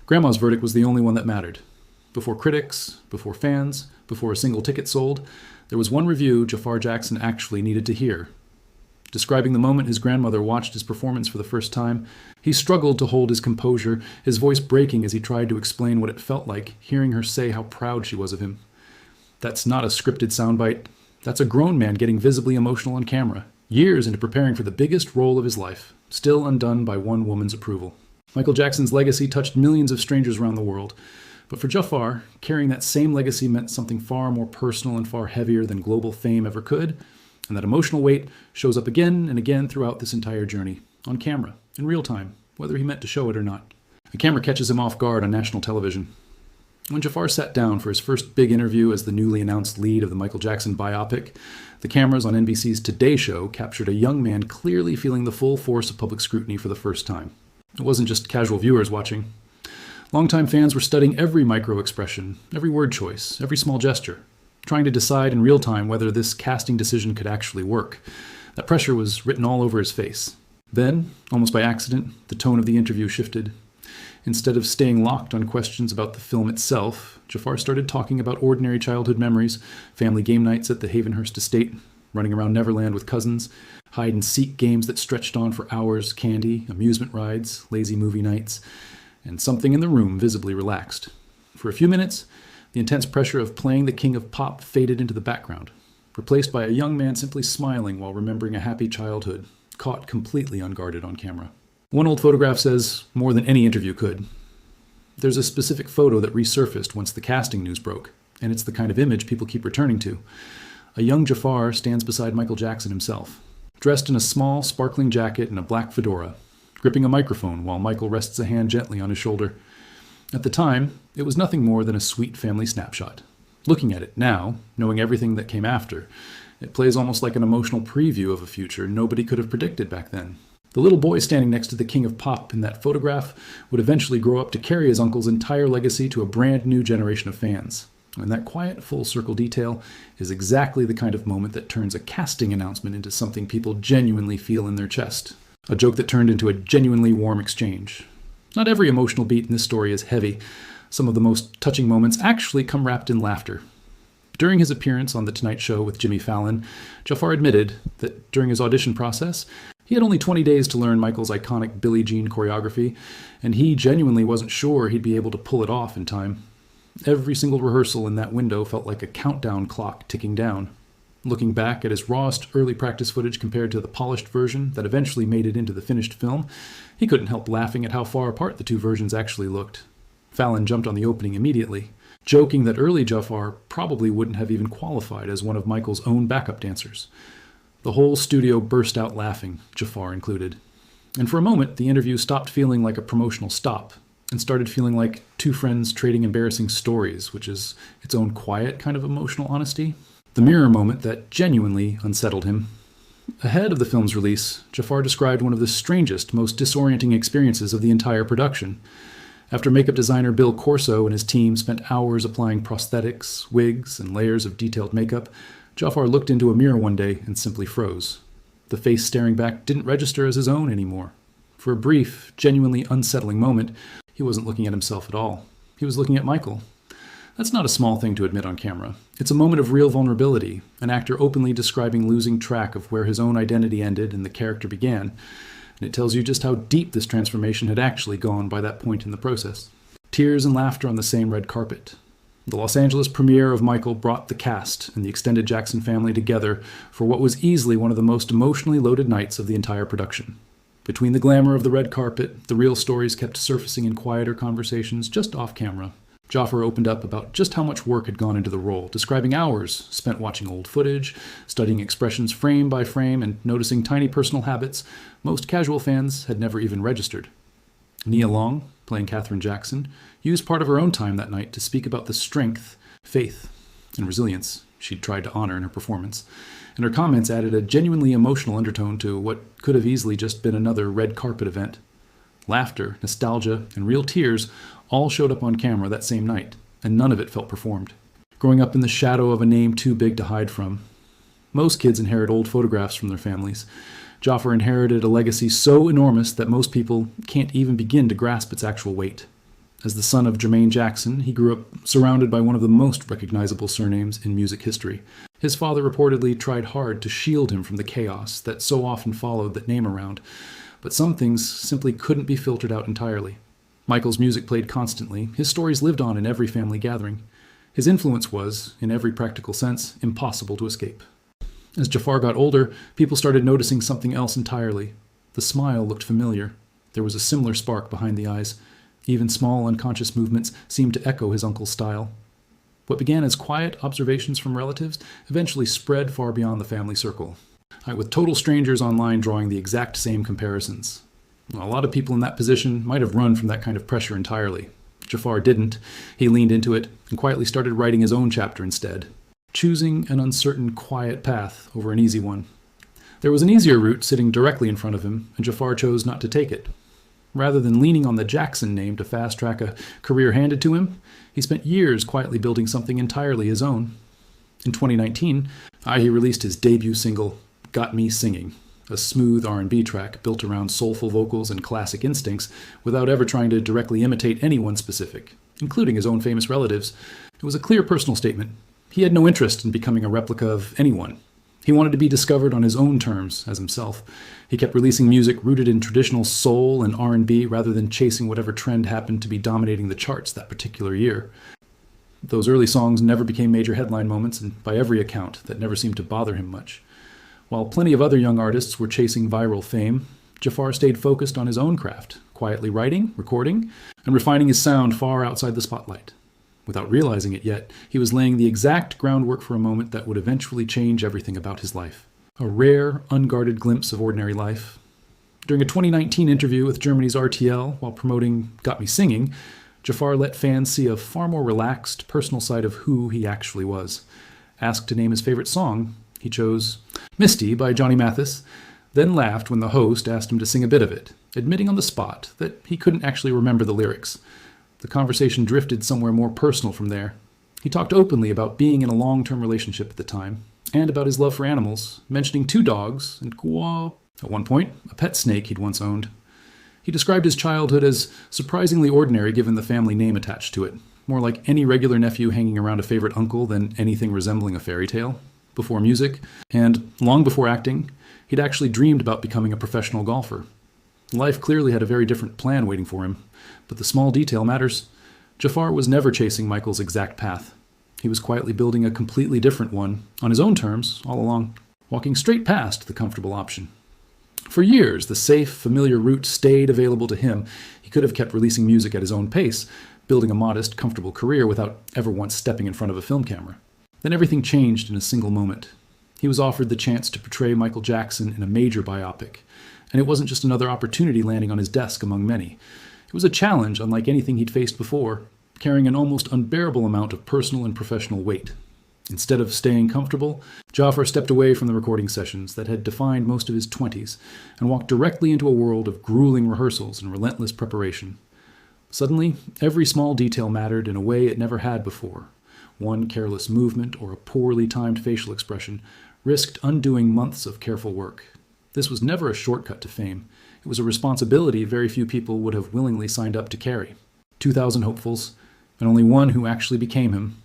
Grandma's verdict was the only one that mattered. Before critics, before fans, before a single ticket sold, there was one review Jaafar Jackson actually needed to hear. Describing the moment his grandmother watched his performance for the first time, he struggled to hold his composure, his voice breaking as he tried to explain what it felt like hearing her say how proud she was of him. That's not a scripted soundbite. That's a grown man getting visibly emotional on camera, years into preparing for the biggest role of his life, still undone by one woman's approval. Michael Jackson's legacy touched millions of strangers around the world, but for Jaafar, carrying that same legacy meant something far more personal and far heavier than global fame ever could, and that emotional weight shows up again and again throughout this entire journey, on camera, in real time, whether he meant to show it or not. The camera catches him off guard on national television. When Jaafar sat down for his first big interview as the newly announced lead of the Michael Jackson biopic, the cameras on NBC's Today Show captured a young man clearly feeling the full force of public scrutiny for the first time. It wasn't just casual viewers watching. Longtime fans were studying every micro-expression, every word choice, every small gesture, trying to decide in real time whether this casting decision could actually work. That pressure was written all over his face. Then, almost by accident, the tone of the interview shifted. Instead of staying locked on questions about the film itself, Jaafar started talking about ordinary childhood memories, family game nights at the Havenhurst estate, running around Neverland with cousins, hide-and-seek games that stretched on for hours, candy, amusement rides, lazy movie nights, and something in the room visibly relaxed. For a few minutes, the intense pressure of playing the king of pop faded into the background, replaced by a young man simply smiling while remembering a happy childhood, caught completely unguarded on camera. One old photograph says more than any interview could. There's a specific photo that resurfaced once the casting news broke, and it's the kind of image people keep returning to. A young Jaafar stands beside Michael Jackson himself, dressed in a small, sparkling jacket and a black fedora, gripping a microphone while Michael rests a hand gently on his shoulder. At the time, it was nothing more than a sweet family snapshot. Looking at it now, knowing everything that came after, it plays almost like an emotional preview of a future nobody could have predicted back then. The little boy standing next to the king of pop in that photograph would eventually grow up to carry his uncle's entire legacy to a brand new generation of fans. And that quiet, full-circle detail is exactly the kind of moment that turns a casting announcement into something people genuinely feel in their chest. A joke that turned into a genuinely warm exchange. Not every emotional beat in this story is heavy. Some of the most touching moments actually come wrapped in laughter. During his appearance on The Tonight Show with Jimmy Fallon, Jaafar admitted that during his audition process, he had only 20 days to learn Michael's iconic Billie Jean choreography, and he genuinely wasn't sure he'd be able to pull it off in time. Every single rehearsal in that window felt like a countdown clock ticking down. Looking back at his rawest early practice footage compared to the polished version that eventually made it into the finished film, he couldn't help laughing at how far apart the two versions actually looked. Fallon jumped on the opening immediately, joking that early Jaafar probably wouldn't have even qualified as one of Michael's own backup dancers. The whole studio burst out laughing, Jaafar included. And for a moment, the interview stopped feeling like a promotional stop and started feeling like two friends trading embarrassing stories, which is its own quiet kind of emotional honesty. The mirror moment that genuinely unsettled him. Ahead of the film's release, Jaafar described one of the strangest, most disorienting experiences of the entire production. After makeup designer Bill Corso and his team spent hours applying prosthetics, wigs, and layers of detailed makeup, Jaafar looked into a mirror one day and simply froze. The face staring back didn't register as his own anymore. For a brief, genuinely unsettling moment, he wasn't looking at himself at all. He was looking at Michael. That's not a small thing to admit on camera. It's a moment of real vulnerability, an actor openly describing losing track of where his own identity ended and the character began. And it tells you just how deep this transformation had actually gone by that point in the process. Tears and laughter on the same red carpet. The Los Angeles premiere of Michael brought the cast and the extended Jackson family together for what was easily one of the most emotionally loaded nights of the entire production. Between the glamour of the red carpet, the real stories kept surfacing in quieter conversations just off camera. Jaafar opened up about just how much work had gone into the role, describing hours spent watching old footage, studying expressions frame by frame, and noticing tiny personal habits most casual fans had never even registered. Nia Long, playing Katherine Jackson, used part of her own time that night to speak about the strength, faith, and resilience she'd tried to honor in her performance, and her comments added a genuinely emotional undertone to what could have easily just been another red carpet event. Laughter, nostalgia, and real tears all showed up on camera that same night, and none of it felt performed. Growing up in the shadow of a name too big to hide from. Most kids inherit old photographs from their families. Jaafar inherited a legacy so enormous that most people can't even begin to grasp its actual weight. As the son of Jermaine Jackson, he grew up surrounded by one of the most recognizable surnames in music history. His father reportedly tried hard to shield him from the chaos that so often followed that name around, but some things simply couldn't be filtered out entirely. Michael's music played constantly. His stories lived on in every family gathering. His influence was, in every practical sense, impossible to escape. As Jaafar got older, people started noticing something else entirely. The smile looked familiar. There was a similar spark behind the eyes. Even small, unconscious movements seemed to echo his uncle's style. What began as quiet observations from relatives eventually spread far beyond the family circle, with total strangers online drawing the exact same comparisons. A lot of people in that position might have run from that kind of pressure entirely. Jaafar didn't. He leaned into it and quietly started writing his own chapter instead, choosing an uncertain, quiet path over an easy one. There was an easier route sitting directly in front of him, and Jaafar chose not to take it. Rather than leaning on the Jackson name to fast-track a career handed to him, he spent years quietly building something entirely his own. In 2019, he released his debut single, Got Me Singing, a smooth R&B track built around soulful vocals and classic instincts without ever trying to directly imitate anyone specific, including his own famous relatives. It was a clear personal statement. He had no interest in becoming a replica of anyone. He wanted to be discovered on his own terms as himself. He kept releasing music rooted in traditional soul and R&B rather than chasing whatever trend happened to be dominating the charts that particular year. Those early songs never became major headline moments, and by every account, that never seemed to bother him much. While plenty of other young artists were chasing viral fame, Jaafar stayed focused on his own craft, quietly writing, recording, and refining his sound far outside the spotlight. Without realizing it yet, he was laying the exact groundwork for a moment that would eventually change everything about his life. A rare, unguarded glimpse of ordinary life. During a 2019 interview with Germany's RTL while promoting Got Me Singing, Jaafar let fans see a far more relaxed, personal side of who he actually was. Asked to name his favorite song, he chose Misty by Johnny Mathis, then laughed when the host asked him to sing a bit of it, admitting on the spot that he couldn't actually remember the lyrics. The conversation drifted somewhere more personal from there. He talked openly about being in a long-term relationship at the time, and about his love for animals, mentioning 2 dogs and at one point, a pet snake he'd once owned. He described his childhood as surprisingly ordinary given the family name attached to it, more like any regular nephew hanging around a favorite uncle than anything resembling a fairy tale. Before music, and long before acting, he'd actually dreamed about becoming a professional golfer. Life clearly had a very different plan waiting for him, but the small detail matters. Jaafar was never chasing Michael's exact path. He was quietly building a completely different one, on his own terms, all along, walking straight past the comfortable option. For years, the safe, familiar route stayed available to him. He could have kept releasing music at his own pace, building a modest, comfortable career without ever once stepping in front of a film camera. Then everything changed in a single moment. He was offered the chance to portray Michael Jackson in a major biopic, and it wasn't just another opportunity landing on his desk among many. It was a challenge unlike anything he'd faced before, carrying an almost unbearable amount of personal and professional weight. Instead of staying comfortable, Jaafar stepped away from the recording sessions that had defined most of his 20s and walked directly into a world of grueling rehearsals and relentless preparation. Suddenly, every small detail mattered in a way it never had before. One careless movement or a poorly timed facial expression risked undoing months of careful work. This was never a shortcut to fame. It was a responsibility very few people would have willingly signed up to carry. 2,000 hopefuls, and only one who actually became him.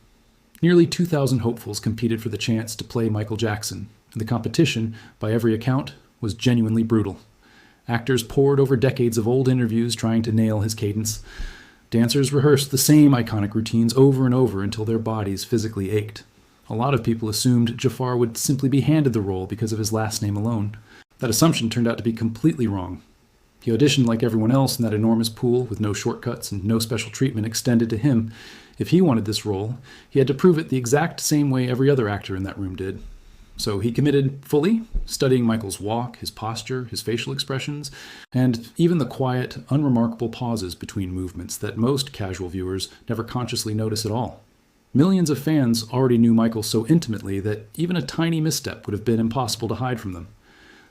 Nearly 2,000 hopefuls competed for the chance to play Michael Jackson, and the competition, by every account, was genuinely brutal. Actors pored over decades of old interviews trying to nail his cadence. Dancers rehearsed the same iconic routines over and over until their bodies physically ached. A lot of people assumed Jaafar would simply be handed the role because of his last name alone. That assumption turned out to be completely wrong. He auditioned like everyone else in that enormous pool with no shortcuts and no special treatment extended to him. If he wanted this role, he had to prove it the exact same way every other actor in that room did. So he committed fully, studying Michael's walk, his posture, his facial expressions, and even the quiet, unremarkable pauses between movements that most casual viewers never consciously notice at all. Millions of fans already knew Michael so intimately that even a tiny misstep would have been impossible to hide from them.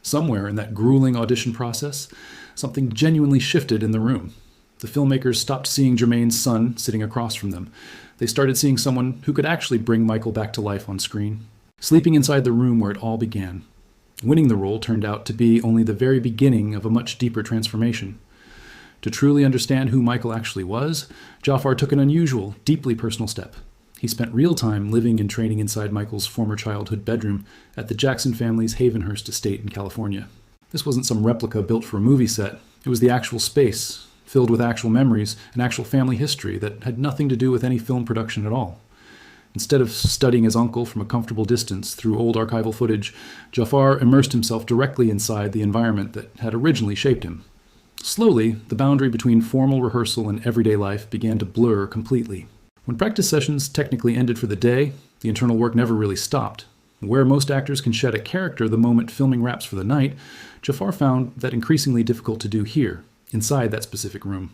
Somewhere in that grueling audition process, something genuinely shifted in the room. The filmmakers stopped seeing Jermaine's son sitting across from them. They started seeing someone who could actually bring Michael back to life on screen, sleeping inside the room where it all began. Winning the role turned out to be only the very beginning of a much deeper transformation. To truly understand who Michael actually was, Jaafar took an unusual, deeply personal step. He spent real time living and training inside Michael's former childhood bedroom at the Jackson family's Havenhurst estate in California. This wasn't some replica built for a movie set. It was the actual space, filled with actual memories and actual family history that had nothing to do with any film production at all. Instead of studying his uncle from a comfortable distance through old archival footage, Jaafar immersed himself directly inside the environment that had originally shaped him. Slowly, the boundary between formal rehearsal and everyday life began to blur completely. When practice sessions technically ended for the day, the internal work never really stopped. Where most actors can shed a character the moment filming wraps for the night, Jaafar found that increasingly difficult to do here, inside that specific room.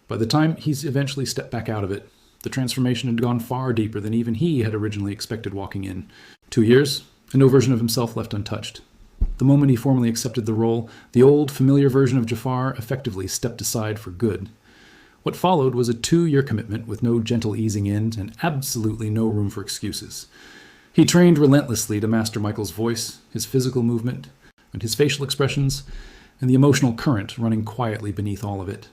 By the time he's eventually stepped back out of it, the transformation had gone far deeper than even he had originally expected walking in. 2 years, and no version of himself left untouched. The moment he formally accepted the role, the old, familiar version of Jaafar effectively stepped aside for good. What followed was a 2-year commitment with no gentle easing in and absolutely no room for excuses. He trained relentlessly to master Michael's voice, his physical movement, and his facial expressions, and the emotional current running quietly beneath all of it.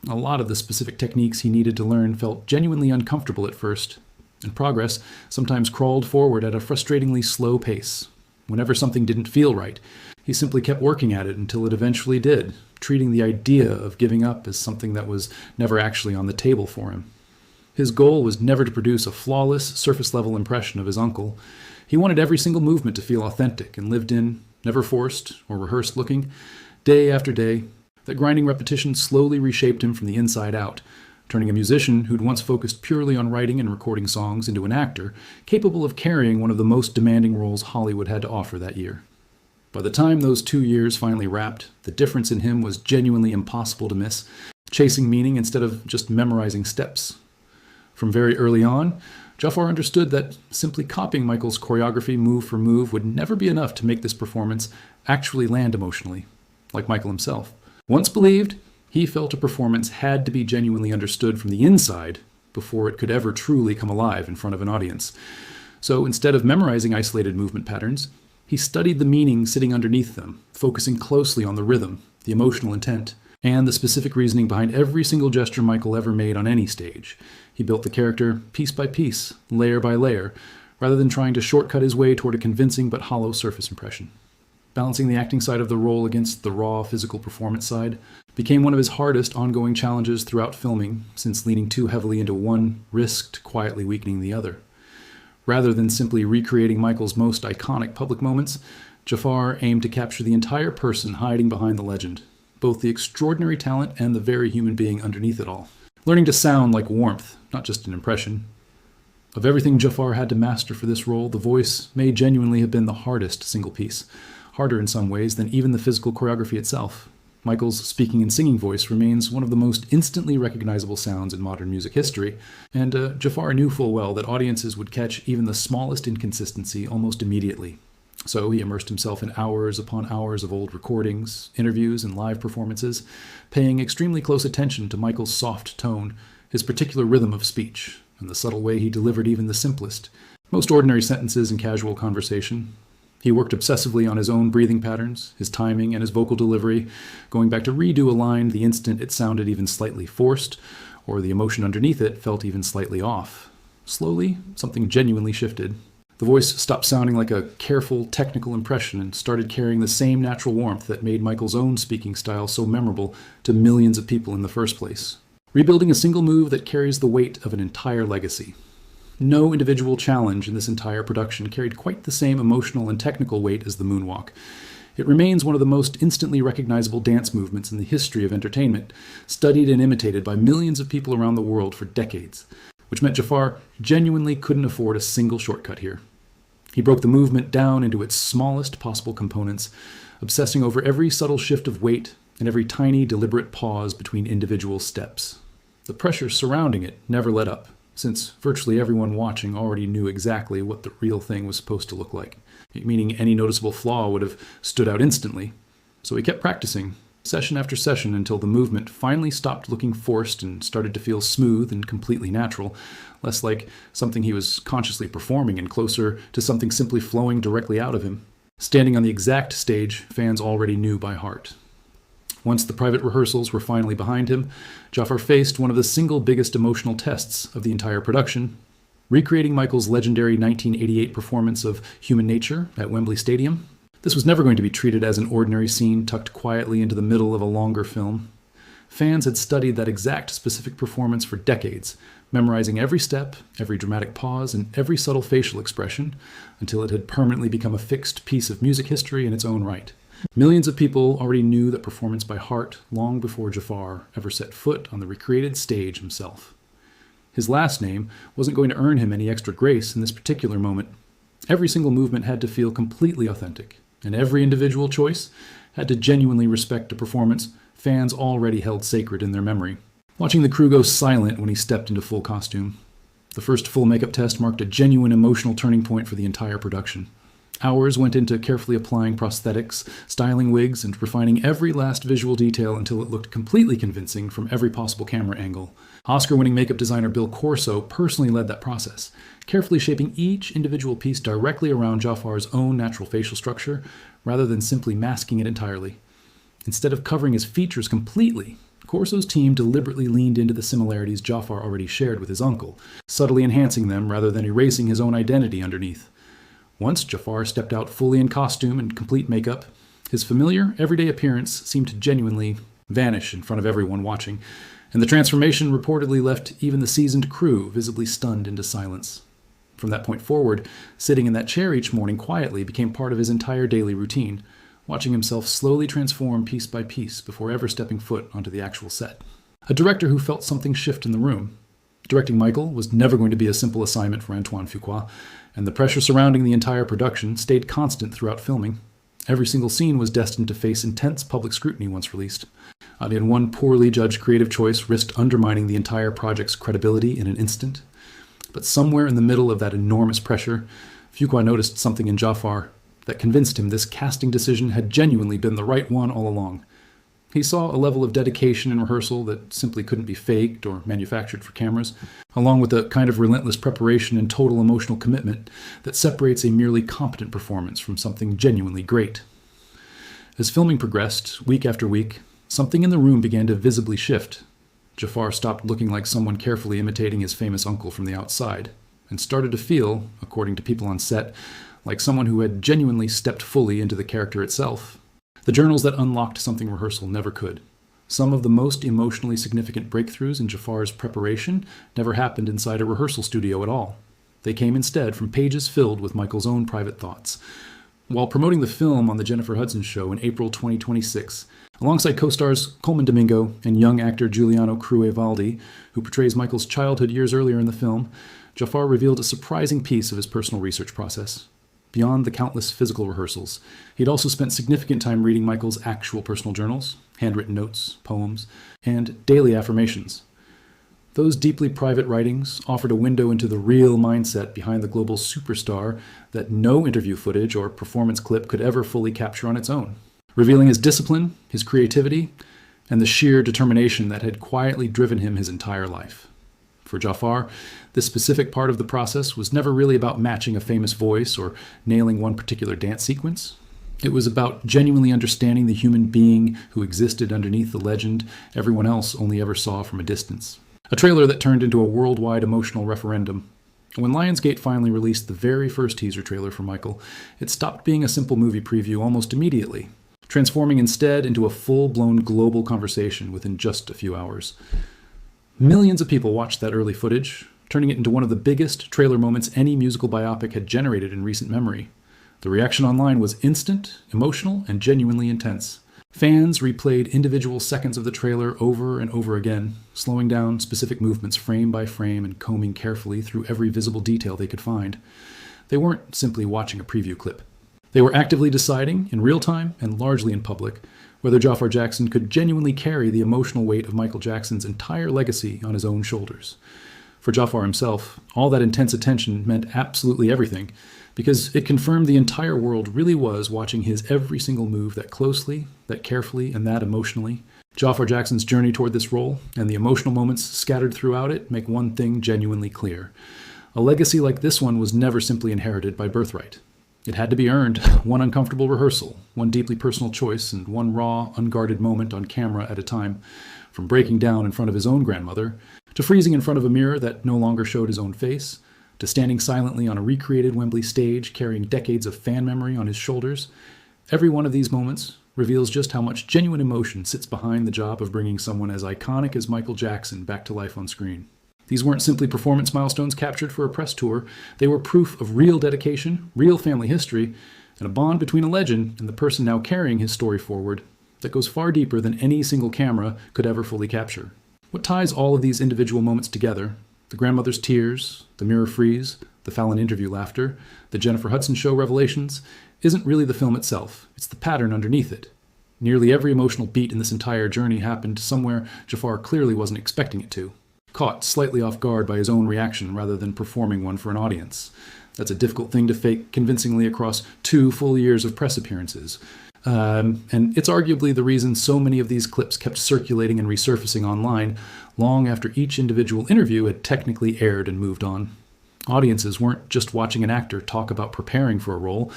A lot of the specific techniques he needed to learn felt genuinely uncomfortable at first, and progress sometimes crawled forward at a frustratingly slow pace. Whenever something didn't feel right, he simply kept working at it until it eventually did, treating the idea of giving up as something that was never actually on the table for him. His goal was never to produce a flawless, surface-level impression of his uncle. He wanted every single movement to feel authentic and lived in, never forced or rehearsed looking. Day after day, that grinding repetition slowly reshaped him from the inside out, turning a musician who'd once focused purely on writing and recording songs into an actor capable of carrying one of the most demanding roles Hollywood had to offer that year. By the time those 2 years finally wrapped, the difference in him was genuinely impossible to miss, chasing meaning instead of just memorizing steps. From very early on, Jaafar understood that simply copying Michael's choreography move for move would never be enough to make this performance actually land emotionally, like Michael himself. Once believed, he felt a performance had to be genuinely understood from the inside before it could ever truly come alive in front of an audience. So instead of memorizing isolated movement patterns, he studied the meaning sitting underneath them, focusing closely on the rhythm, the emotional intent, and the specific reasoning behind every single gesture Michael ever made on any stage. He built the character piece by piece, layer by layer, rather than trying to shortcut his way toward a convincing but hollow surface impression. Balancing the acting side of the role against the raw physical performance side became one of his hardest ongoing challenges throughout filming, since leaning too heavily into one risked quietly weakening the other. Rather than simply recreating Michael's most iconic public moments, Jaafar aimed to capture the entire person hiding behind the legend, both the extraordinary talent and the very human being underneath it all. Learning to sound like warmth, not just an impression. Of everything Jaafar had to master for this role, the voice may genuinely have been the hardest single piece, harder in some ways than even the physical choreography itself. Michael's speaking and singing voice remains one of the most instantly recognizable sounds in modern music history, and Jaafar knew full well that audiences would catch even the smallest inconsistency almost immediately. So he immersed himself in hours upon hours of old recordings, interviews, and live performances, paying extremely close attention to Michael's soft tone, his particular rhythm of speech, and the subtle way he delivered even the simplest, most ordinary sentences in casual conversation. He worked obsessively on his own breathing patterns, his timing, and his vocal delivery, going back to redo a line the instant it sounded even slightly forced, or the emotion underneath it felt even slightly off. Slowly, something genuinely shifted. The voice stopped sounding like a careful, technical impression and started carrying the same natural warmth that made Michael's own speaking style so memorable to millions of people in the first place. Rebuilding a single move that carries the weight of an entire legacy. No individual challenge in this entire production carried quite the same emotional and technical weight as the moonwalk. It remains one of the most instantly recognizable dance movements in the history of entertainment, studied and imitated by millions of people around the world for decades, which meant Jaafar genuinely couldn't afford a single shortcut here. He broke the movement down into its smallest possible components, obsessing over every subtle shift of weight and every tiny, deliberate pause between individual steps. The pressure surrounding it never let up, since virtually everyone watching already knew exactly what the real thing was supposed to look like, meaning any noticeable flaw would have stood out instantly. So he kept practicing, session after session, until the movement finally stopped looking forced and started to feel smooth and completely natural, less like something he was consciously performing and closer to something simply flowing directly out of him, standing on the exact stage fans already knew by heart. Once the private rehearsals were finally behind him, Jaafar faced one of the single biggest emotional tests of the entire production, recreating Michael's legendary 1988 performance of Human Nature at Wembley Stadium. This was never going to be treated as an ordinary scene tucked quietly into the middle of a longer film. Fans had studied that exact specific performance for decades, memorizing every step, every dramatic pause, and every subtle facial expression, until it had permanently become a fixed piece of music history in its own right. Millions of people already knew that performance by heart long before Jaafar ever set foot on the recreated stage himself. His last name wasn't going to earn him any extra grace in this particular moment. Every single movement had to feel completely authentic, and every individual choice had to genuinely respect a performance fans already held sacred in their memory. Watching the crew go silent when he stepped into full costume. The first full makeup test marked a genuine emotional turning point for the entire production. Hours went into carefully applying prosthetics, styling wigs, and refining every last visual detail until it looked completely convincing from every possible camera angle. Oscar-winning makeup designer Bill Corso personally led that process, carefully shaping each individual piece directly around Jaafar's own natural facial structure, rather than simply masking it entirely. Instead of covering his features completely, Corso's team deliberately leaned into the similarities Jaafar already shared with his uncle, subtly enhancing them rather than erasing his own identity underneath. Once Jaafar stepped out fully in costume and complete makeup, his familiar, everyday appearance seemed to genuinely vanish in front of everyone watching, and the transformation reportedly left even the seasoned crew visibly stunned into silence. From that point forward, sitting in that chair each morning quietly became part of his entire daily routine, watching himself slowly transform piece by piece before ever stepping foot onto the actual set. A director who felt something shift in the room. Directing Michael was never going to be a simple assignment for Antoine Fuqua, and the pressure surrounding the entire production stayed constant throughout filming. Every single scene was destined to face intense public scrutiny once released. And one poorly judged creative choice risked undermining the entire project's credibility in an instant. But somewhere in the middle of that enormous pressure, Fuqua noticed something in Jaafar that convinced him this casting decision had genuinely been the right one all along. He saw a level of dedication in rehearsal that simply couldn't be faked or manufactured for cameras, along with a kind of relentless preparation and total emotional commitment that separates a merely competent performance from something genuinely great. As filming progressed, week after week, something in the room began to visibly shift. Jaafar stopped looking like someone carefully imitating his famous uncle from the outside, and started to feel, according to people on set, like someone who had genuinely stepped fully into the character itself. The journals that unlocked something rehearsal never could. Some of the most emotionally significant breakthroughs in Jaafar's preparation never happened inside a rehearsal studio at all. They came instead from pages filled with Michael's own private thoughts. While promoting the film on The Jennifer Hudson Show in April 2026, alongside co-stars Coleman Domingo and young actor Giuliano Cruevaldi, who portrays Michael's childhood years earlier in the film, Jaafar revealed a surprising piece of his personal research process. Beyond the countless physical rehearsals, he'd also spent significant time reading Michael's actual personal journals, handwritten notes, poems, and daily affirmations. Those deeply private writings offered a window into the real mindset behind the global superstar that no interview footage or performance clip could ever fully capture on its own, revealing his discipline, his creativity, and the sheer determination that had quietly driven him his entire life. For Jaafar, this specific part of the process was never really about matching a famous voice or nailing one particular dance sequence. It was about genuinely understanding the human being who existed underneath the legend everyone else only ever saw from a distance. A trailer that turned into a worldwide emotional referendum. When Lionsgate finally released the very first teaser trailer for Michael, it stopped being a simple movie preview almost immediately, transforming instead into a full-blown global conversation within just a few hours. Millions of people watched that early footage, turning it into one of the biggest trailer moments any musical biopic had generated in recent memory. The reaction online was instant, emotional, and genuinely intense. Fans replayed individual seconds of the trailer over and over again, slowing down specific movements frame by frame and combing carefully through every visible detail they could find. They weren't simply watching a preview clip. They were actively deciding, in real time and largely in public, whether Jaafar Jackson could genuinely carry the emotional weight of Michael Jackson's entire legacy on his own shoulders. For Jaafar himself, all that intense attention meant absolutely everything, because it confirmed the entire world really was watching his every single move that closely, that carefully, and that emotionally. Jaafar Jackson's journey toward this role, and the emotional moments scattered throughout it, make one thing genuinely clear. A legacy like this one was never simply inherited by birthright. It had to be earned, one uncomfortable rehearsal, one deeply personal choice, and one raw, unguarded moment on camera at a time, from breaking down in front of his own grandmother, to freezing in front of a mirror that no longer showed his own face, to standing silently on a recreated Wembley stage carrying decades of fan memory on his shoulders. Every one of these moments reveals just how much genuine emotion sits behind the job of bringing someone as iconic as Michael Jackson back to life on screen. These weren't simply performance milestones captured for a press tour. They were proof of real dedication, real family history, and a bond between a legend and the person now carrying his story forward that goes far deeper than any single camera could ever fully capture. What ties all of these individual moments together, the grandmother's tears, the mirror freeze, the Fallon interview laughter, the Jennifer Hudson show revelations, isn't really the film itself. It's the pattern underneath it. Nearly every emotional beat in this entire journey happened somewhere Jaafar clearly wasn't expecting it to. Caught slightly off guard by his own reaction rather than performing one for an audience. That's a difficult thing to fake convincingly across 2 full years of press appearances. And it's arguably the reason so many of these clips kept circulating and resurfacing online long after each individual interview had technically aired and moved on. Audiences weren't just watching an actor talk about preparing for a role.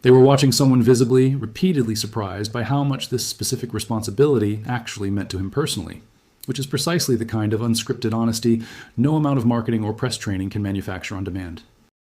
They were watching someone visibly, repeatedly surprised by how much this specific responsibility actually meant to him personally, which is precisely the kind of unscripted honesty no amount of marketing or press training can manufacture on demand.